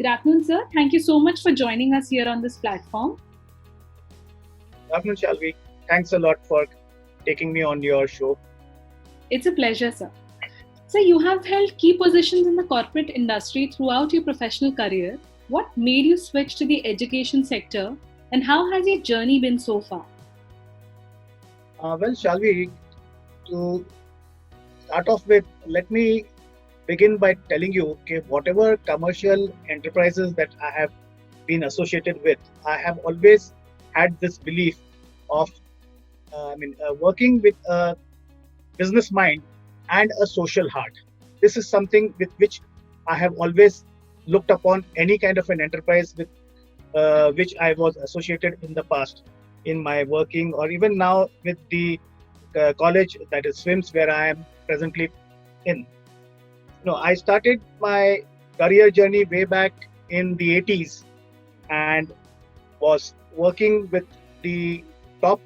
Good afternoon, sir. Thank you so much for joining us here on this platform. Good afternoon, Shalvi. Thanks a lot for taking me on your show. It's a pleasure, sir. So, you have held key positions in the corporate industry throughout your professional career. What made you switch to the education sector, and how has your journey been so far? Well, Shalvi, to start off with, let me begin by telling you, okay, whatever commercial enterprises that I have been associated with, I have always had this belief of, working with a business mind and a social heart. This is something with which I have always looked upon any kind of an enterprise with which I was associated in the past in my working, or even now with the college, that is SVIMS, where I am presently in. I started my career journey way back in the 80s and was working with the top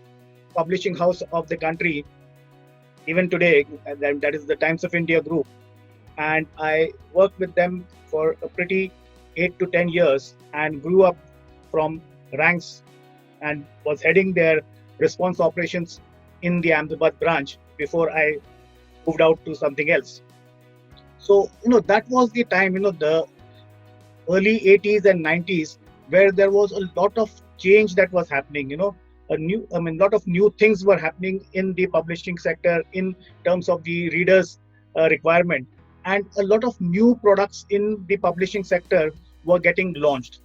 publishing house of the country even today, and that is the Times of India group. And I worked with them for a pretty 8 to 10 years and grew up from ranks and was heading their response operations in the Ahmedabad branch before I moved out to something else. So, that was the time, the early 80s and 90s, where there was a lot of change that was happening, lot of new things were happening in the publishing sector in terms of the readers' requirement. And a lot of new products in the publishing sector were getting launched.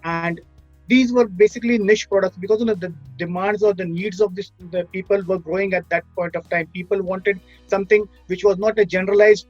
And these were basically niche products because the demands or the needs of the people were growing at that point of time. People wanted something which was not a generalized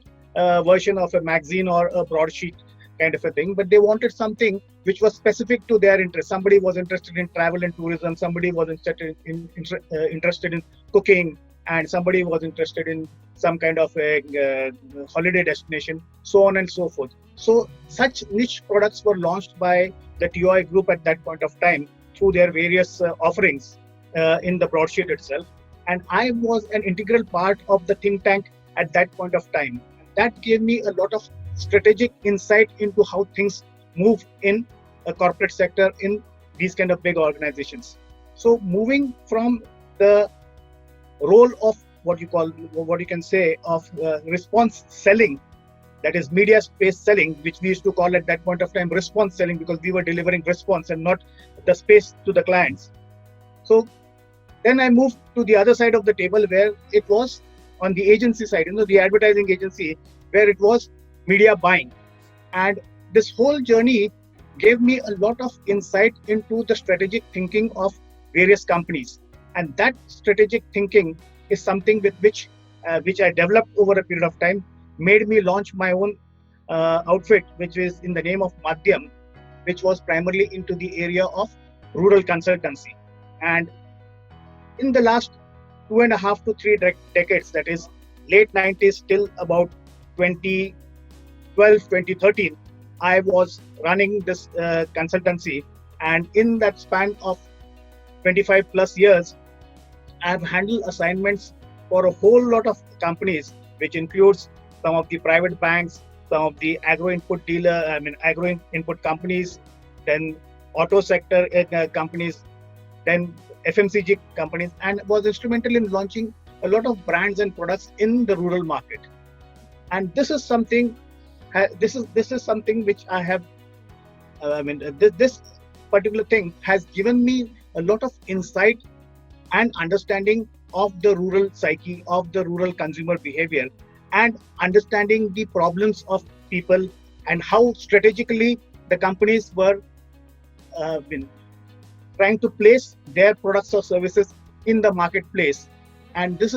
version of a magazine or a broadsheet kind of a thing, but they wanted something which was specific to their interest. Somebody was interested in travel and tourism, somebody was interested in cooking, and somebody was interested in some kind of a holiday destination, so on and so forth. So such niche products were launched by the TOI group at that point of time through their various offerings in the broadsheet itself. And I was an integral part of the think tank at that point of time. That gave me a lot of strategic insight into how things move in a corporate sector in these kind of big organizations. So moving from the role of what you can say of response selling, that is media space selling, which we used to call at that point of time response selling, because we were delivering response and not the space to the clients. So then I moved to the other side of the table, where it was on the agency side, the advertising agency, where it was media buying. And this whole journey gave me a lot of insight into the strategic thinking of various companies. And that strategic thinking is something with which I developed over a period of time, made me launch my own outfit, which is in the name of Madhyam, which was primarily into the area of rural consultancy. And in the last 2.5 to 3 decades, that is late 90s till about 2012, 2013, I was running this consultancy. And in that span of 25 plus years, I've handled assignments for a whole lot of companies, which includes some of the private banks, some of the agro input companies, then auto sector companies, then FMCG companies, and was instrumental in launching a lot of brands and products in the rural market. And this is something which I have. This particular thing has given me a lot of insight and understanding of the rural psyche, of the rural consumer behavior, and understanding the problems of people and how strategically the companies were trying to place their products or services in the marketplace. And this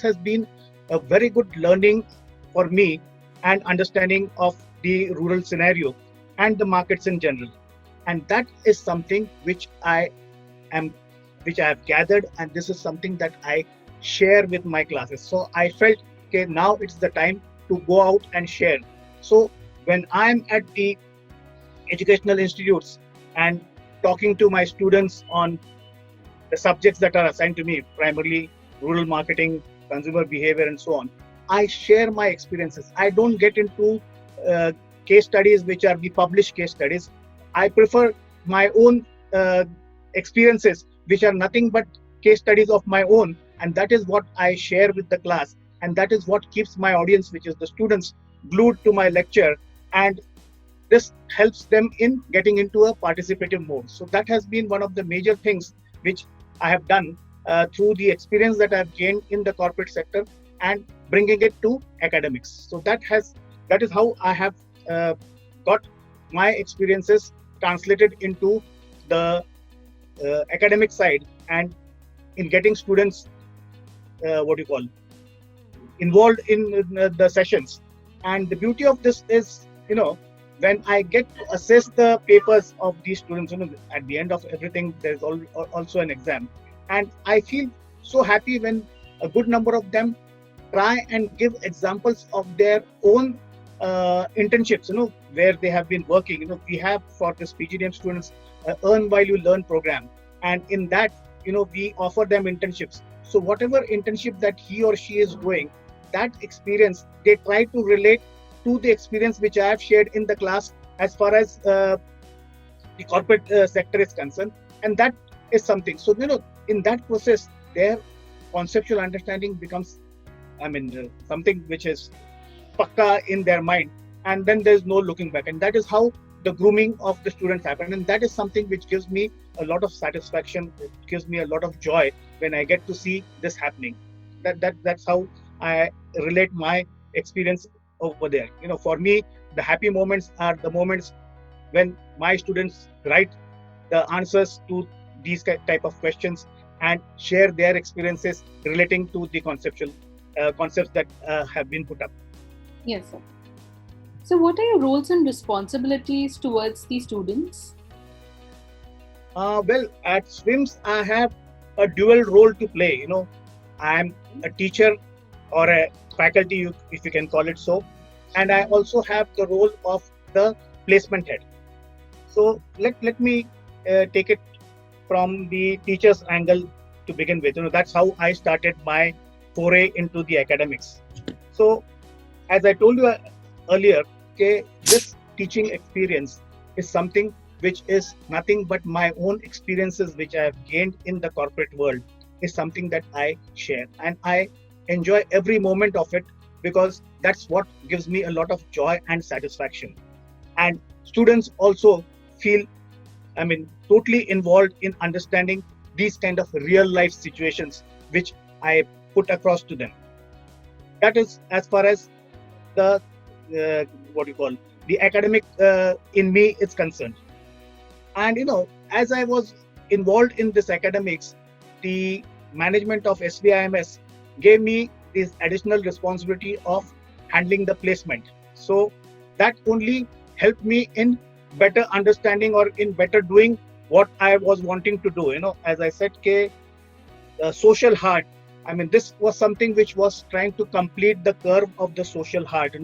has been a very good learning for me and understanding of the rural scenario and the markets in general. And that is something which I have gathered, and this is something that I share with my classes. So I felt, okay, now it's the time to go out and share. So when I'm at the educational institutes and talking to my students on the subjects that are assigned to me, primarily rural marketing, consumer behavior, and so on, I share my experiences. I don't get into case studies which are the published case studies. I prefer my own experiences, which are nothing but case studies of my own, and that is what I share with the class, and that is what keeps my audience, which is the students, glued to my lecture, and this helps them in getting into a participative mode. So that has been one of the major things which I have done through the experience that I've gained in the corporate sector and bringing it to academics. So that is how I have got my experiences translated into the academic side, and in getting students involved in the sessions. And the beauty of this is, when I get to assess the papers of these students, at the end of everything, there's also an exam. And I feel so happy when a good number of them try and give examples of their own internships, where they have been working. We have for this PGDM students earn while you learn program. And in that, we offer them internships. So whatever internship that he or she is doing, that experience, they try to relate to the experience which I have shared in the class as far as the corporate sector is concerned. And that is something. So, in that process, their conceptual understanding becomes, something which is pakka in their mind. And then there's no looking back. And that is how the grooming of the students happen. And that is something which gives me a lot of satisfaction. It gives me a lot of joy when I get to see this happening. That's how I relate my experience over there. For me, the happy moments are the moments when my students write the answers to these type of questions and share their experiences relating to the conceptual concepts that have been put up. Yes, sir. So what are your roles and responsibilities towards the students? Well, at SVIMS, I have a dual role to play. I am a teacher or a faculty, if you can call it so, and I also have the role of the placement head. So let me take it from the teacher's angle to begin with. That's how I started my foray into the academics. So as I told you earlier, this teaching experience is something which is nothing but my own experiences which I have gained in the corporate world, is something that I share, and I enjoy every moment of it, because that's what gives me a lot of joy and satisfaction. And students also feel, totally involved in understanding these kind of real life situations which I put across to them. That is as far as the the academic in me is concerned. And as I was involved in this academics, the management of SVIMS gave me this additional responsibility of handling the placement. So that only helped me in better understanding or in better doing what I was wanting to do. As I said, social heart. This was something which was trying to complete the curve of the social heart,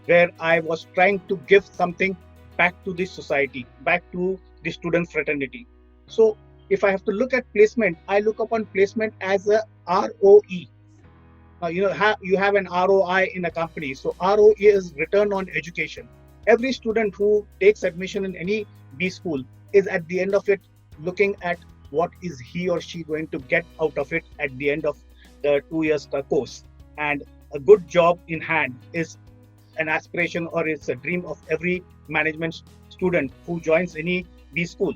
where I was trying to give something back to the society, back to the student fraternity. So if I have to look at placement, I look upon placement as a ROE. You have an ROI in a company. So ROE is return on education. Every student who takes admission in any B school is at the end of it looking at what is he or she going to get out of it at the end of the 2 years course. And a good job in hand is an aspiration, or it's a dream of every management student who joins any B school.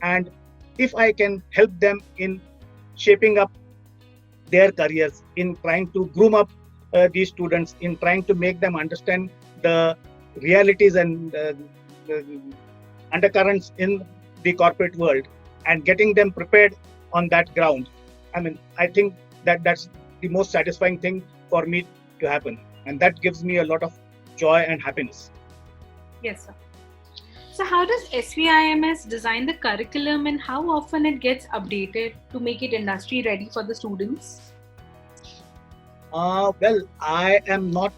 And if I can help them in shaping up their careers, in trying to groom up these students, in trying to make them understand the realities and the undercurrents in the corporate world, and getting them prepared on that ground, I think that's the most satisfying thing for me to happen, and that gives me a lot of joy and happiness. Yes, sir. So how does SVIMS design the curriculum, and how often it gets updated to make it industry ready for the students? Well, I am not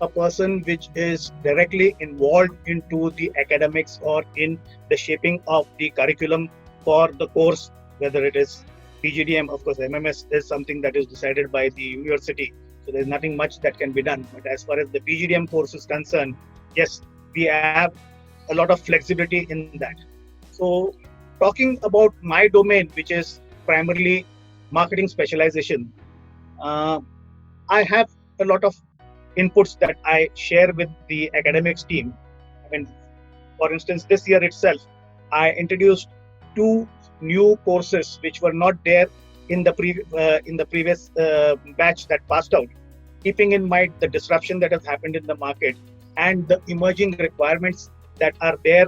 a person which is directly involved into the academics or in the shaping of the curriculum for the course, whether it is PGDM. Of course, MMS is something that is decided by the university, so there's nothing much that can be done. But as far as the PGDM course is concerned, yes, we have a lot of flexibility in that. So talking about my domain, which is primarily marketing specialization, uh, I have a lot of inputs that I share with the academics team. I mean, for instance, this year itself, I introduced two new courses which were not there in the previous batch that passed out. Keeping in mind the disruption that has happened in the market and the emerging requirements that are there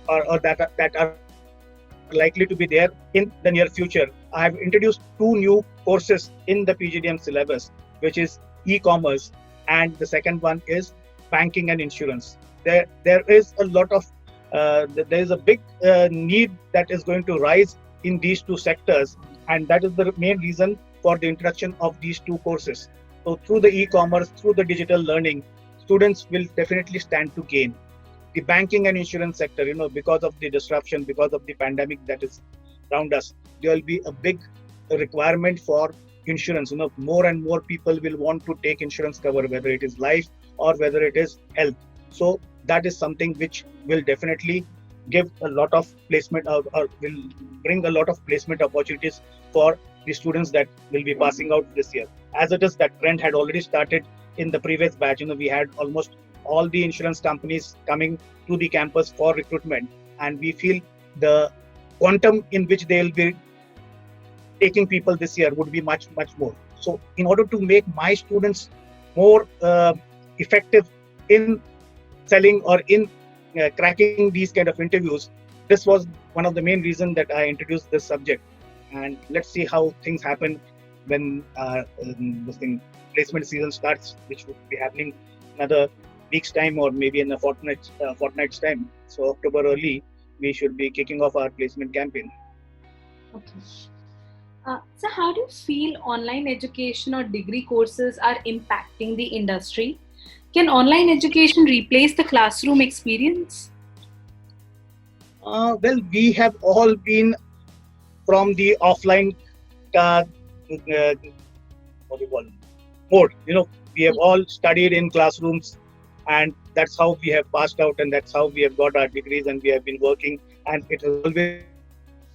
or that are likely to be there in the near future, I have introduced two new courses in the PGDM syllabus, which is e-commerce, and the second one is banking and insurance. There is a lot of there is a big need that is going to rise in these two sectors, and that is the main reason for the introduction of these two courses. So through the e-commerce, through the digital learning, students will definitely stand to gain. The banking and insurance sector, because of the disruption, because of the pandemic that is around us, there will be a big requirement for insurance. More and more people will want to take insurance cover, whether it is life or whether it is health. So that is something which will definitely give a lot of placement or will bring a lot of placement opportunities for the students that will be passing out this year. As it is, that trend had already started in the previous batch. We had almost all the insurance companies coming to the campus for recruitment, and we feel the quantum in which they will be taking people this year would be much more. So in order to make my students more effective in selling or in cracking these kind of interviews, this was one of the main reasons that I introduced this subject. And let's see how things happen when this thing placement season starts, which would be happening another week's time or maybe in a fortnight's time. So October early, we should be kicking off our placement campaign. Okay. So how do you feel online education or degree courses are impacting the industry? Can online education replace the classroom experience? Well, we have all been from the offline what do you call it, mode. We have all studied in classrooms, and that's how we have passed out, and that's how we have got our degrees, and we have been working. And it has always been an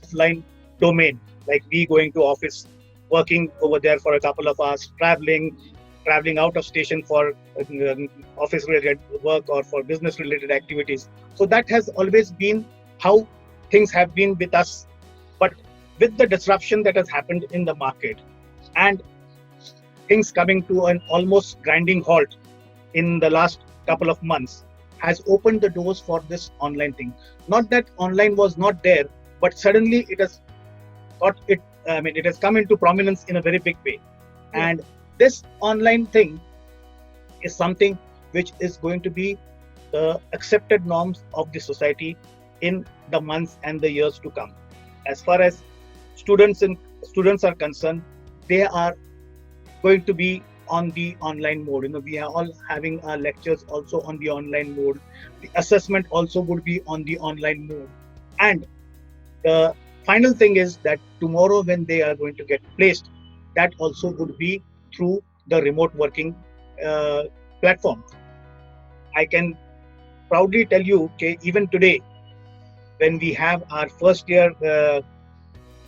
offline domain, like we going to office, working over there for a couple of hours, traveling out of station for office related work or for business related activities. So that has always been how things have been with us. But with the disruption that has happened in the market and things coming to an almost grinding halt in the last couple of months, has opened the doors for this online thing. Not that online was not there, but suddenly it has come into prominence in a very big way. Yeah. And this online thing is something which is going to be the accepted norms of the society in the months and the years to come. As far as students are concerned, they are going to be on the online mode. We are all having our lectures also on the online mode. The assessment also would be on the online mode. And the final thing is that tomorrow when they are going to get placed, that also would be through the remote working platform. I can proudly tell you, okay, even today, when we have our first year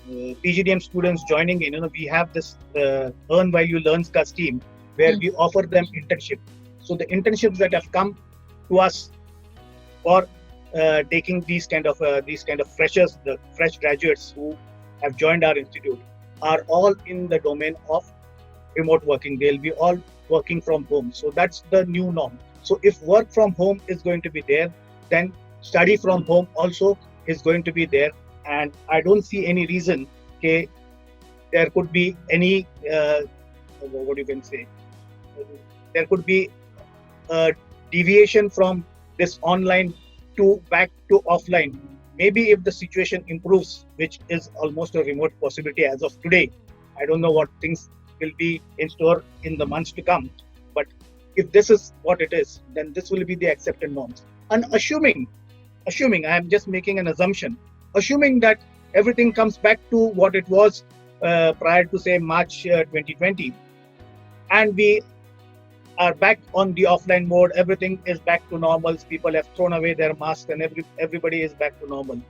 PGDM students joining in, we have this Earn While You Learn scheme where we offer them internship. So the internships that have come to us for taking these kind of freshers, the fresh graduates who have joined our institute, are all in the domain of remote working. They'll be all working from home. So that's the new norm. So if work from home is going to be there, then study from home also is going to be there. And I don't see any reason there could be any what you can say. There could be a deviation from this online to back to offline. Maybe if the situation improves, which is almost a remote possibility as of today. I don't know what things will be in store in the months to come. But if this is what it is, then this will be the accepted norms. And assuming, I am just making an assumption, assuming that everything comes back to what it was prior to say March 2020, and we are back on the offline mode. Everything is back to normal. People have thrown away their masks, and everybody is back to normal.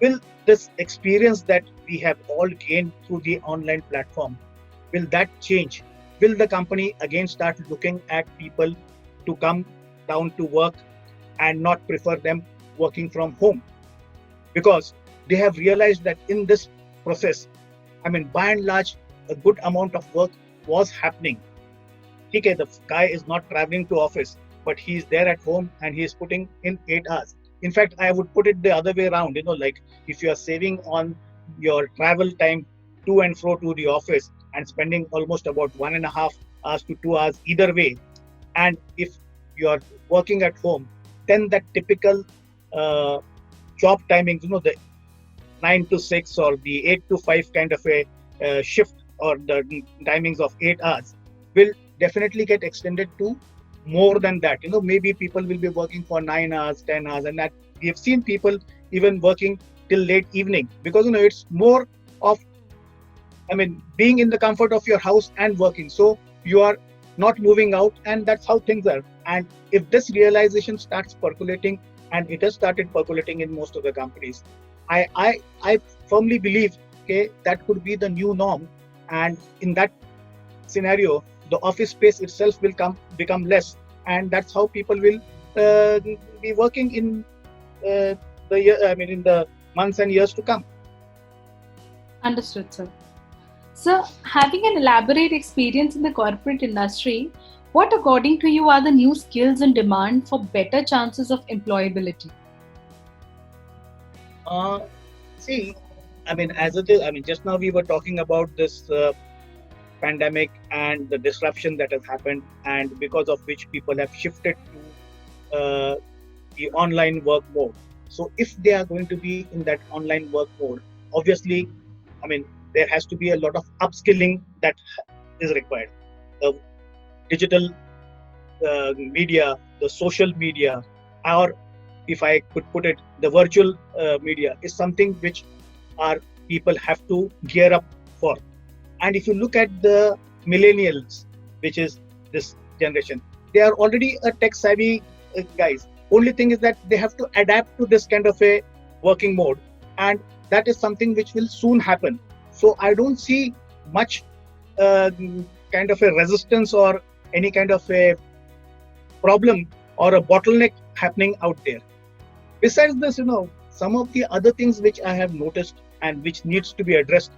Will this experience that we have all gained through the online platform, will that change? Will the company again start looking at people to come down to work and not prefer them working from home? Because they have realized that in this process, by and large, a good amount of work was happening. Okay, the guy is not traveling to office, but he's there at home and he is putting in 8 hours. In fact, I would put it the other way around. Like if you are saving on your travel time to and fro to the office and spending almost about 1.5 hours to 2 hours either way, and if you are working at home, then that typical job timings, the 9 to 6 or the 8 to 5 kind of a shift, or the timings of 8 hours will definitely get extended to more than that. Maybe people will be working for 9 hours, 10 hours, and that we have seen people even working till late evening, because it's more of being in the comfort of your house and working. So you are not moving out, and that's how things are. And if this realization starts percolating, and it has started percolating in most of the companies, I firmly believe, okay, that could be the new norm. And in that scenario, the office space itself will become less, and that's how people will be working in in the months and years to come. Understood, sir. So, having an elaborate experience in the corporate industry, what according to you are the new skills in demand for better chances of employability? Just now we were talking about this pandemic and the disruption that has happened, and because of which people have shifted to the online work mode. So if they are going to be in that online work mode, obviously, there has to be a lot of upskilling that is required. The digital media, the social media, or if I could put it, the virtual media is something which our people have to gear up for. And if you look at the millennials, which is this generation, they are already a tech savvy guys. Only thing is that they have to adapt to this kind of a working mode, and that is something which will soon happen. So I don't see much kind of a resistance or any kind of a problem or a bottleneck happening out there. Besides this, some of the other things which I have noticed and which needs to be addressed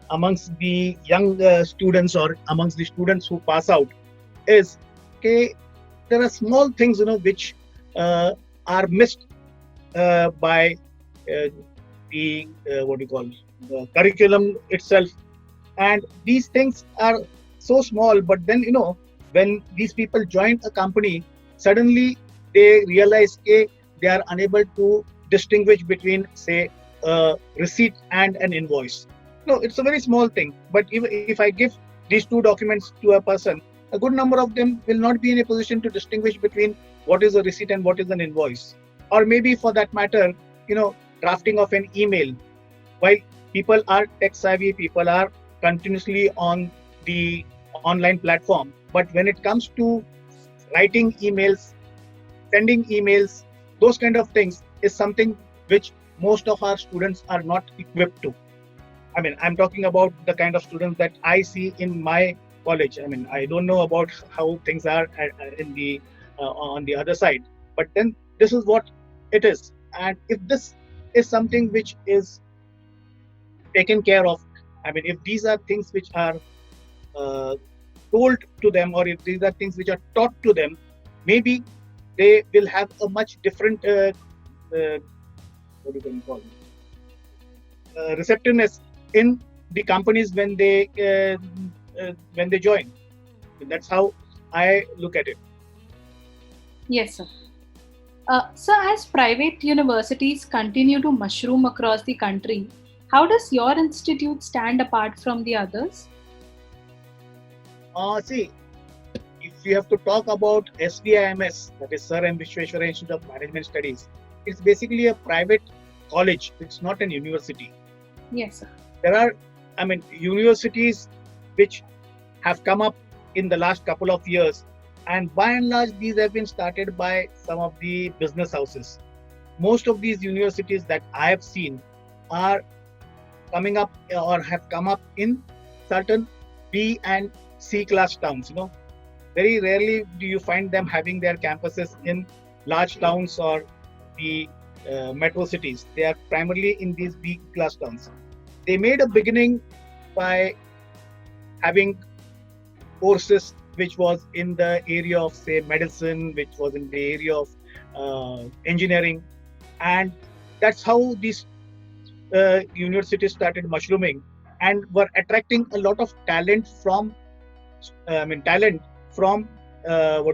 amongst the young students or amongst the students who pass out is, okay, there are small things, which are missed by the the curriculum itself. And these things are so small, but then, when these people join a company, suddenly they realize they are unable to distinguish between, say, a receipt and an invoice. No, it's a very small thing. But if I give these two documents to a person, a good number of them will not be in a position to distinguish between what is a receipt and what is an invoice. Or maybe for that matter, drafting of an email. While people are tech savvy, people are continuously on the online platform. But when it comes to writing emails, sending emails, those kind of things is something which most of our students are not equipped to. I'm talking about the kind of students that I see in my college. I don't know about how things are in the on the other side, but then this is what it is. And if this is something which is taken care of, if these are things which are told to them, or if these are things which are taught to them, maybe they will have a much different receptiveness in the companies when they join. That's how I look at it. Yes, sir. So, as private universities continue to mushroom across the country, how does your institute stand apart from the others? See, if you have to talk about SVIMS, that is Sir M. Vishweshwara Institute of Management Studies, it's basically a private college. It's not an university. Yes, sir. There are, universities which have come up in the last couple of years, And by and large, these have been started by some of the business houses. Most of these universities that I have seen are coming up or have come up in certain B and C class towns. Very rarely do you find them having their campuses in large towns or the metro cities. They are primarily in these B class towns. They made a beginning by having courses which was in the area of, say, medicine, which was in the area of engineering, and that's how these universities started mushrooming and were attracting a lot of talent from what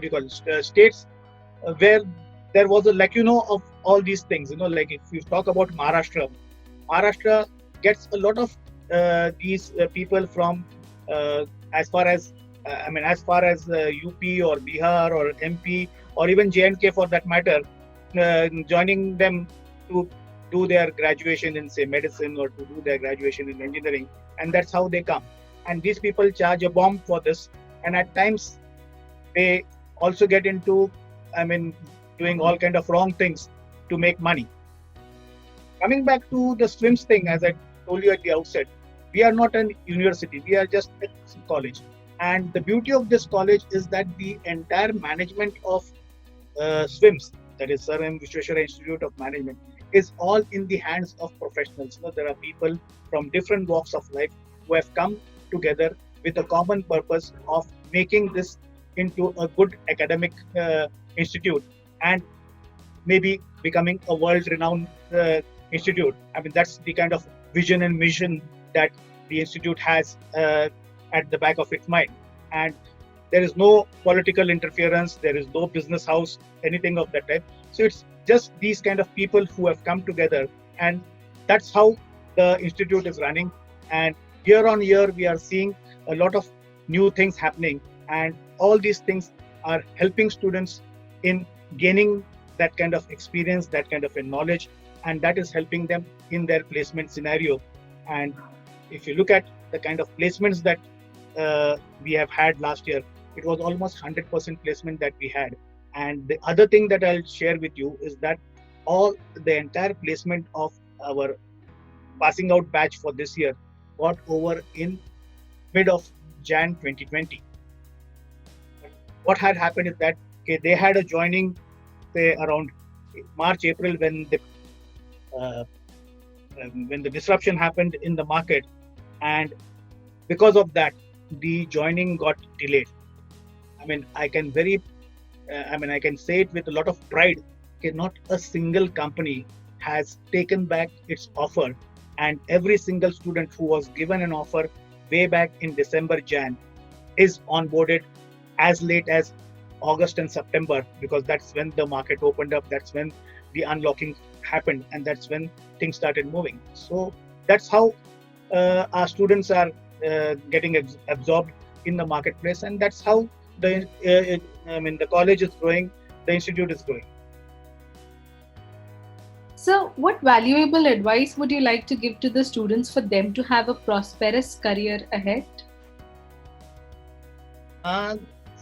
do you call it, states where there was a of all these things. Like if you talk about Maharashtra gets a lot of these people from as far as UP or Bihar or MP or even JNK for that matter, joining them to do their graduation in, say, medicine, or to do their graduation in engineering, and that's how they come. And these people charge a bomb for this, and at times they also get into doing all kind of wrong things to make money. Coming back to the SVIMS thing, as I told you at the outset, we are not an university, we are just a college. And the beauty of this college is that the entire management of SVIMS, that is Sir M. Visvesvaraya Institute of Management, is all in the hands of professionals. There are people from different walks of life who have come together with a common purpose of making this into a good academic institute and maybe becoming a world-renowned institute. That's the kind of vision and mission that the institute has at the back of its mind. And there is no political interference, there is no business house, anything of that type. So it's just these kind of people who have come together, and that's how the institute is running. And year on year, we are seeing a lot of new things happening, and all these things are helping students in gaining that kind of experience, that kind of a knowledge, and that is helping them in their placement scenario. And if you look at the kind of placements that we have had last year, it was almost 100% placement that we had. And the other thing that I'll share with you is that the entire placement of our passing out batch for this year got over in mid of Jan 2020. What had happened is that they had a joining, say, around March, April, when the disruption happened in the market, and because of that, the joining got delayed. I can say it with a lot of pride. Not a single company has taken back its offer, and every single student who was given an offer way back in December, Jan, is onboarded as late as August and September, because that's when the market opened up, that's when the unlocking happened, and that's when things started moving. So that's how our students are getting absorbed in the marketplace, and that's how the college is growing, the institute is growing. So, what valuable advice would you like to give to the students for them to have a prosperous career ahead?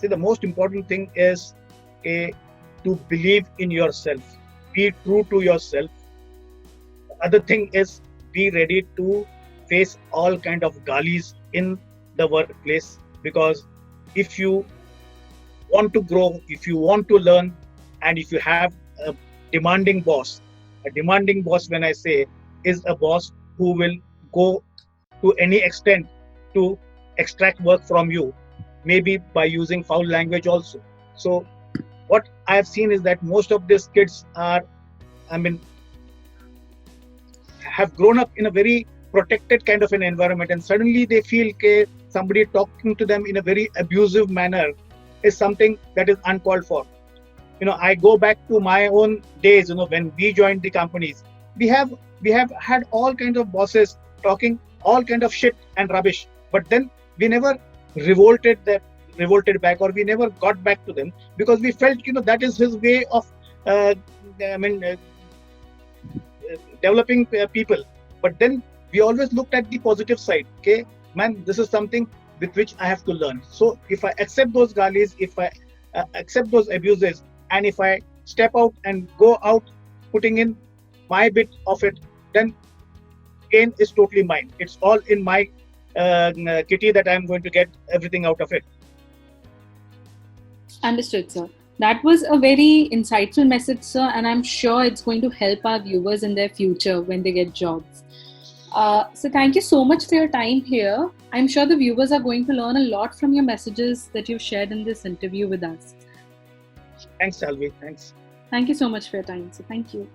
The most important thing is to believe in yourself, be true to yourself. The other thing is be ready to face all kind of galis in the workplace, because if you want to grow, if you want to learn, and if you have a demanding boss when I say is a boss who will go to any extent to extract work from you, maybe by using foul language also. So what I have seen is that most of these kids have grown up in a very protected kind of an environment, and suddenly they feel somebody talking to them in a very abusive manner is something that is uncalled for. I go back to my own days, when we joined the companies, we have had all kinds of bosses talking all kind of shit and rubbish, but then we never revolted back, or we never got back to them, because we felt that is his way of developing people. But then we always looked at the positive side. This is something with which I have to learn. So if I accept those galis, if I accept those abuses, and if I step out and go out putting in my bit of it, then gain is totally mine. It's all in my kitty that I'm going to get everything out of it. Understood, sir. That was a very insightful message, sir, and I'm sure it's going to help our viewers in their future when they get jobs. So thank you so much for your time here. I'm sure the viewers are going to learn a lot from your messages that you've shared in this interview with us. Thanks, Salvi. Thanks. Thank you so much for your time. So thank you.